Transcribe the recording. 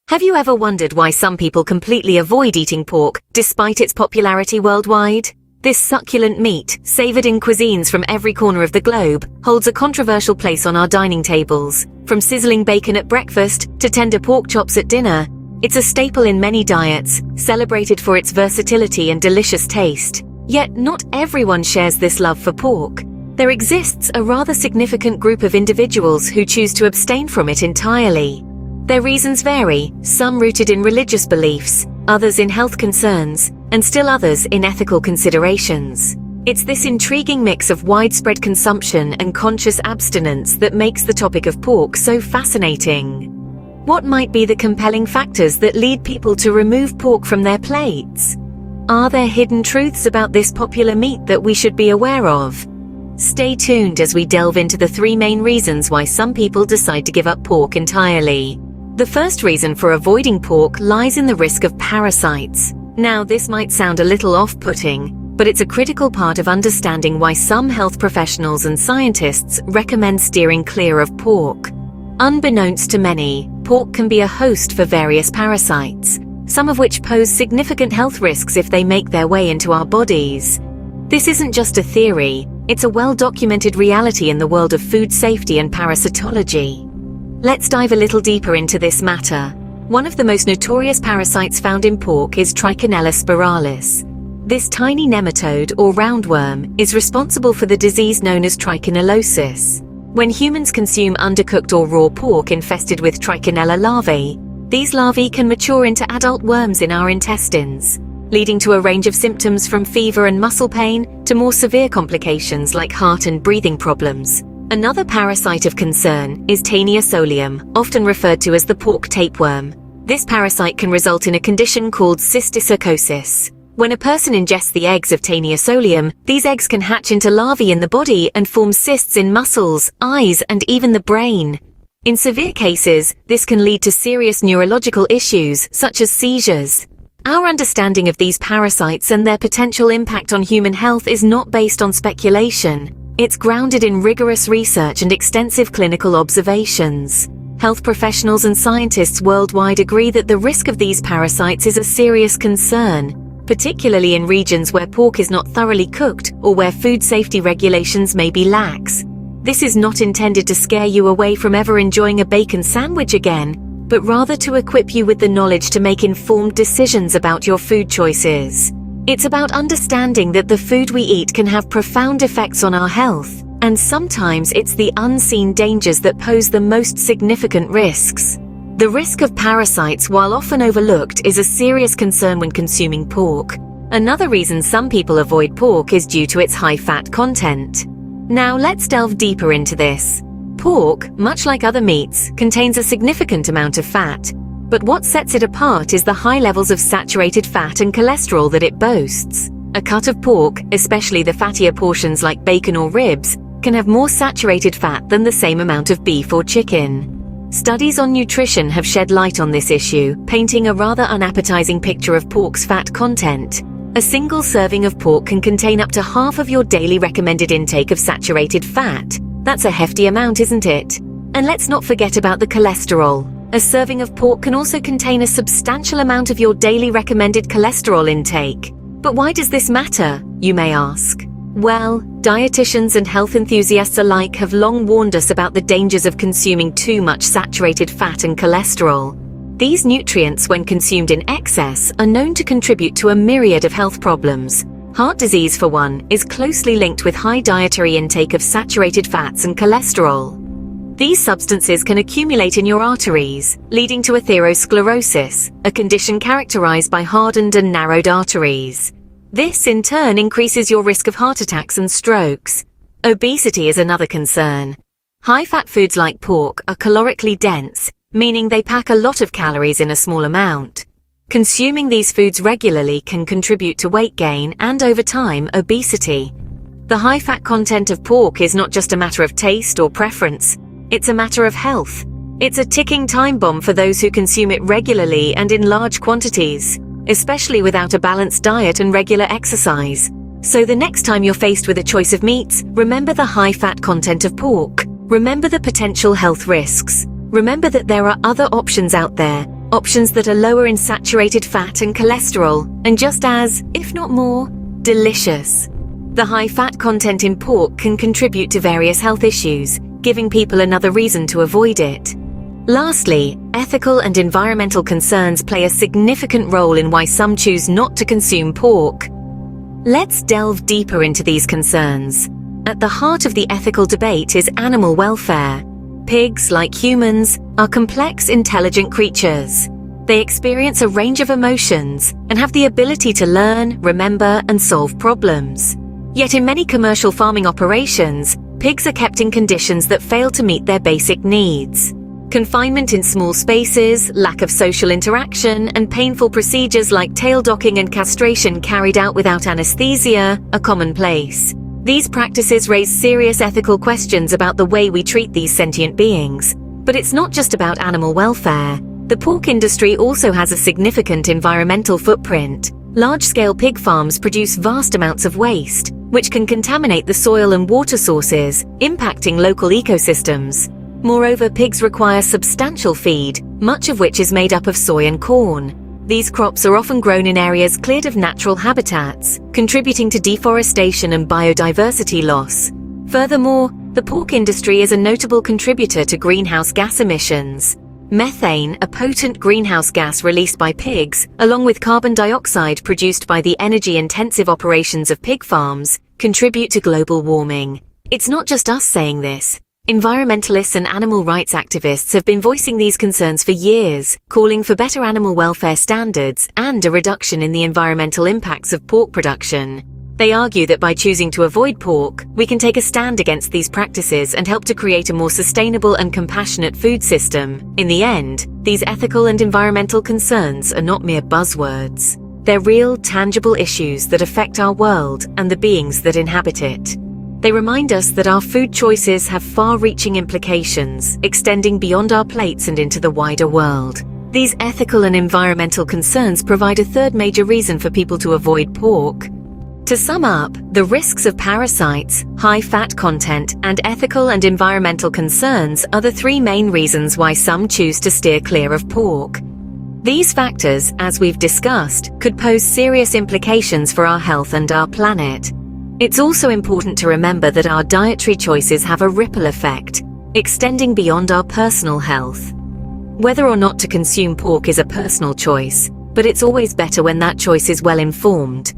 Have you ever wondered why some people completely avoid eating pork, despite its popularity worldwide? This succulent meat, savored in cuisines from every corner of the globe, holds a controversial place on our dining tables. From sizzling bacon at breakfast to tender pork chops at dinner, it's a staple in many diets, celebrated for its versatility and delicious taste. Yet not everyone shares this love for pork. There exists a rather significant group of individuals who choose to abstain from it entirely. Their reasons vary, some rooted in religious beliefs, others in health concerns, and still others in ethical considerations. It's this intriguing mix of widespread consumption and conscious abstinence that makes the topic of pork so fascinating. What might be the compelling factors that lead people to remove pork from their plates? Are there hidden truths about this popular meat that we should be aware of? Stay tuned as we delve into the three main reasons why some people decide to give up pork entirely. The first reason for avoiding pork lies in the risk of parasites. Now, this might sound a little off-putting, but it's a critical part of understanding why some health professionals and scientists recommend steering clear of pork. Unbeknownst to many, pork can be a host for various parasites, some of which pose significant health risks if they make their way into our bodies. This isn't just a theory, it's a well-documented reality in the world of food safety and parasitology. Let's dive a little deeper into this matter. One of the most notorious parasites found in pork is Trichinella spiralis. This tiny nematode, or roundworm, is responsible for the disease known as trichinellosis. When humans consume undercooked or raw pork infested with Trichinella larvae, these larvae can mature into adult worms in our intestines, leading to a range of symptoms from fever and muscle pain to more severe complications like heart and breathing problems. Another parasite of concern is Taenia solium, often referred to as the pork tapeworm. This parasite can result in a condition called cysticercosis. When a person ingests the eggs of Taenia solium, these eggs can hatch into larvae in the body and form cysts in muscles, eyes, and even the brain. In severe cases, this can lead to serious neurological issues, such as seizures. Our understanding of these parasites and their potential impact on human health is not based on speculation. It's grounded in rigorous research and extensive clinical observations. Health professionals and scientists worldwide agree that the risk of these parasites is a serious concern, particularly in regions where pork is not thoroughly cooked or where food safety regulations may be lax. This is not intended to scare you away from ever enjoying a bacon sandwich again, but rather to equip you with the knowledge to make informed decisions about your food choices. It's about understanding that the food we eat can have profound effects on our health, and sometimes it's the unseen dangers that pose the most significant risks. The risk of parasites, while often overlooked, is a serious concern when consuming pork. Another reason some people avoid pork is due to its high fat content. Now let's delve deeper into this. Pork, much like other meats, contains a significant amount of fat. But what sets it apart is the high levels of saturated fat and cholesterol that it boasts. A cut of pork, especially the fattier portions like bacon or ribs, can have more saturated fat than the same amount of beef or chicken. Studies on nutrition have shed light on this issue, painting a rather unappetizing picture of pork's fat content. A single serving of pork can contain up to half of your daily recommended intake of saturated fat. That's a hefty amount, isn't it? And let's not forget about the cholesterol. A serving of pork can also contain a substantial amount of your daily recommended cholesterol intake. But why does this matter, you may ask? Well, dietitians and health enthusiasts alike have long warned us about the dangers of consuming too much saturated fat and cholesterol. These nutrients, when consumed in excess, are known to contribute to a myriad of health problems. Heart disease, for one, is closely linked with high dietary intake of saturated fats and cholesterol. These substances can accumulate in your arteries, leading to atherosclerosis, a condition characterized by hardened and narrowed arteries. This, in turn, increases your risk of heart attacks and strokes. Obesity is another concern. High-fat foods like pork are calorically dense, meaning they pack a lot of calories in a small amount. Consuming these foods regularly can contribute to weight gain and, over time, obesity. The high-fat content of pork is not just a matter of taste or preference. It's a matter of health. It's a ticking time bomb for those who consume it regularly and in large quantities, especially without a balanced diet and regular exercise. So the next time you're faced with a choice of meats, remember the high-fat content of pork. Remember the potential health risks. Remember that there are other options out there, options that are lower in saturated fat and cholesterol, and just as, if not more, delicious. The high fat content in pork can contribute to various health issues, giving people another reason to avoid it. Lastly, ethical and environmental concerns play a significant role in why some choose not to consume pork. Let's delve deeper into these concerns. At the heart of the ethical debate is animal welfare. Pigs, like humans, are complex, intelligent creatures. They experience a range of emotions and have the ability to learn, remember, and solve problems. Yet in many commercial farming operations, pigs are kept in conditions that fail to meet their basic needs. Confinement in small spaces, lack of social interaction, and painful procedures like tail docking and castration carried out without anesthesia are commonplace. These practices raise serious ethical questions about the way we treat these sentient beings. But it's not just about animal welfare. The pork industry also has a significant environmental footprint. Large-scale pig farms produce vast amounts of waste, which can contaminate the soil and water sources, impacting local ecosystems. Moreover, pigs require substantial feed, much of which is made up of soy and corn. These crops are often grown in areas cleared of natural habitats, contributing to deforestation and biodiversity loss. Furthermore, the pork industry is a notable contributor to greenhouse gas emissions. Methane, a potent greenhouse gas released by pigs, along with carbon dioxide produced by the energy-intensive operations of pig farms, contribute to global warming. It's not just us saying this. Environmentalists and animal rights activists have been voicing these concerns for years, calling for better animal welfare standards and a reduction in the environmental impacts of pork production. They argue that by choosing to avoid pork, we can take a stand against these practices and help to create a more sustainable and compassionate food system. In the end, these ethical and environmental concerns are not mere buzzwords. They're real, tangible issues that affect our world and the beings that inhabit it. They remind us that our food choices have far-reaching implications, extending beyond our plates and into the wider world. These ethical and environmental concerns provide a third major reason for people to avoid pork. To sum up, the risks of parasites, high fat content, and ethical and environmental concerns are the three main reasons why some choose to steer clear of pork. These factors, as we've discussed, could pose serious implications for our health and our planet. It's also important to remember that our dietary choices have a ripple effect, extending beyond our personal health. Whether or not to consume pork is a personal choice, but it's always better when that choice is well informed.